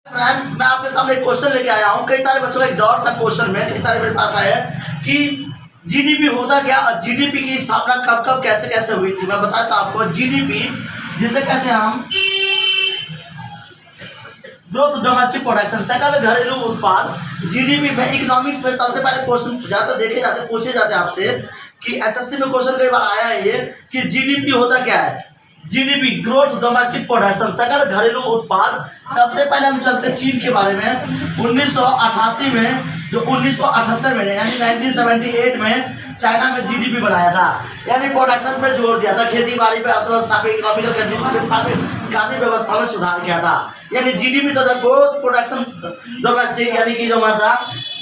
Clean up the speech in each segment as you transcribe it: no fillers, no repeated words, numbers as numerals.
Friends, मैं आपके सामने एक क्वेश्चन लेके आया हूँ। कई सारे बच्चों का एक डाउट था क्वेश्चन में, कई सारे मेरे पास आए हैं कि जीडीपी होता क्या और जीडीपी की स्थापना कब कब कैसे कैसे हुई थी। मैं बताता हूँ आपको। जीडीपी जिसे कहते हैं हम ग्रोथ डोमेस्टिक प्रोडक्शन, सकल घरेलू उत्पाद। जीडीपी में इकोनॉमिक्स में सबसे पहले क्वेश्चन ज्यादा देखे जाते पूछे जाते हैं आपसे कि एसएससी में क्वेश्चन कई बार आया है ये कि जीडीपी होता क्या है। जीडीपी ग्रोथ डोमेस्टिक प्रोडक्शन, सकल घरेलू उत्पाद। सबसे पहले हम चलते चीन के बारे में। 1988 में जो 1978 में यानी 1978 में चाइना में जीडीपी बनाया था, यानी प्रोडक्शन पर जोर दिया था, खेती बाड़ी पे, अर्थव्यवस्था पे, इकोनॉमिकल कंडीशन पे, काफी व्यवस्था में सुधार किया था। यानी जीडीपी तो ग्रोथ प्रोडक्शन डोमेस्टिक, यानी कि जो हमारा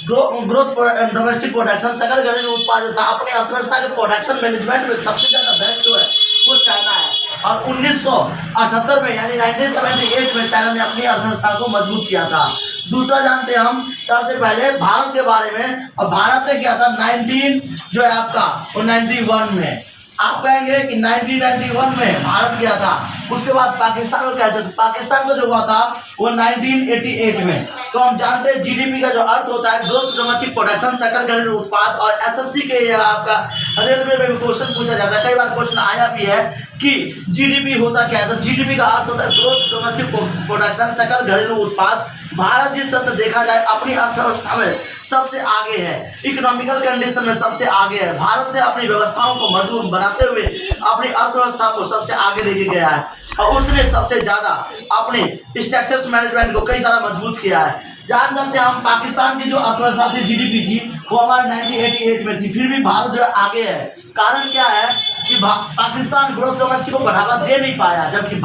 ग्रोथ डोमेस्टिक प्रोडक्शन, सकल घरेलू उत्पाद जो था, अपने अर्थव्यवस्था के प्रोडक्शन मैनेजमेंट में सबसे ज्यादा बेस्ट जो है वो चाइना है। और 1978 में यानी 1978 में चाइना ने अपनी अर्थव्यवस्था को मजबूत किया था। दूसरा जानते हैं हम सबसे पहले भारत के बारे में, और भारत ने किया था 19 जो है आपका वो 91 में। आप कहेंगे कि 1991 में भारत किया था। उसके बाद पाकिस्तान में कैसे, पाकिस्तान का जो हुआ था वो 1988 में। तो हम जानते हैं जीडीपी का जो अर्थ होता है ग्रोथ डोमेस्टिक प्रोडक्शन, सकल घरेलू उत्पाद। और एसएससी के आपका रेलवे में भी क्वेश्चन पूछा जाता है, कई बार क्वेश्चन आया भी है कि जीडीपी होता क्या है। तो जीडीपी का अर्थ होता है ग्रोथ डोमेस्टिक प्रोडक्शन, सकल घरेलू उत्पाद। भारत जिस तरह से देखा जाए अपनी अर्थव्यवस्था में सबसे आगे है, इकोनॉमिकल कंडीशन में सबसे आगे है। भारत ने अपनी व्यवस्थाओं को मजबूत बनाते हुए अपनी अर्थव्यवस्था को सबसे आगे लेके गया है, और उसने सबसे ज्यादा अपने स्ट्रक्चर्स मैनेजमेंट को कई सारा मजबूत किया है। जान जानते हैं हम पाकिस्तान की जो अर्थव्यवस्था थी, जीडीपी थी, वो हमारे 1988 में थी, फिर भी भारत जो है आगे है। कारण क्या है कि पाकिस्तान ग्रोथ डोमेस्टिक को बढ़ावा दे नहीं पाया, जबकि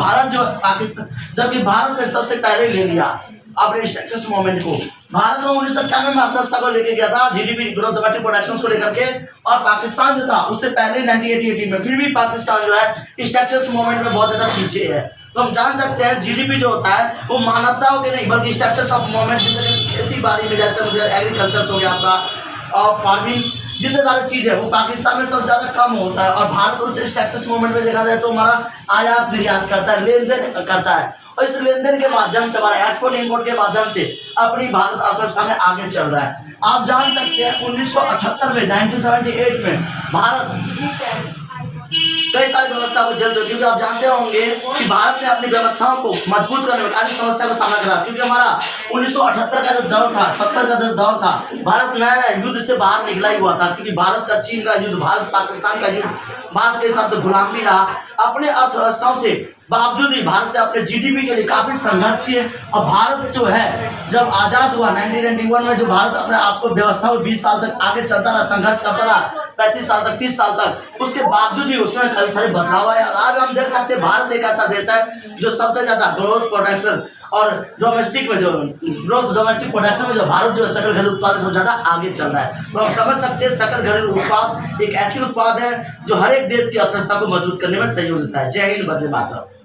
भारत ने सबसे पहले ले लिया अपने स्ट्रक्चर्स मूवमेंट को। भारत में 1991 में अर्थव्यवस्था को लेके गया था, जीडीपी ग्रोथ डोमेस्टिक प्रोडक्शन को लेकर के, और पाकिस्तान जो था उससे पहले 1988 में। फिर भी पाकिस्तान जो है स्ट्रक्चर्स मूवमेंट में बहुत ज्यादा पीछे है। तो हम जान सकते हैं जीडीपी जो होता है वो मानवताओं के नहीं बल्कि स्ट्रक्चर्स ऑफ मूवमेंट, खेती बाड़ी में जैसे एग्रीकल्चर हो गया आपका, और फार्मिंग्स, जितने सारी चीज है वो पाकिस्तान में सबसे ज्यादा कम होता है। और भारत उस स्ट्रक्चर्स मूवमेंट में देखा जाए तो हमारा आयात निर्यात करता है, लेन देन करता है, और इस लेन देन के माध्यम से हमारे एक्सपोर्ट इंपोर्ट के माध्यम से अपनी भारत अर्थव्यवस्था में आगे चल रहा है। आप जान सकते हैं 1978 में 1978 में भारत कई सारी व्यवस्था को झेलते, क्योंकि आप जानते होंगे कि भारत ने अपनी व्यवस्थाओं को मजबूत करने में काफी समस्या का सामना करा। क्योंकि हमारा 1978 का जो दौर था, 70 का जो दौर था, भारत नया युद्ध से बाहर निकला ही हुआ था। क्योंकि भारत का चीन का युद्ध, भारत पाकिस्तान का युद्ध, भारत के साथ गुलामी रहा। अपने अर्थव्यवस्थाओं से बावजूद ही भारत ने अपने जीडीपी के लिए काफी संघर्ष किए। और भारत जो है जब आजाद हुआ 1991 में, जो भारत अपने आपको व्यवस्था में 20 साल तक आगे चलता रहा, संघर्ष करता रहा, 35 साल तक, 30 साल तक, उसके बावजूद भी उसमें कई सारे बदलाव आए। और आज हम देख सकते हैं भारत एक ऐसा देश है जो सबसे ज्यादा ग्रोथ प्रोडक्शन और डोमेस्टिक में जो ग्रोथ डोमेस्टिक प्रोडक्शन में जो भारत जो सकल घरेलू उत्पाद में सबसे ज्यादा आगे चल रहा है। तो हम समझ सकते हैं सकल घरेलू उत्पाद एक ऐसी उत्पाद है जो हर एक देश की अर्थव्यवस्था को मजबूत करने में सहयोग देता है। जय हिंद, वंदे मातरम।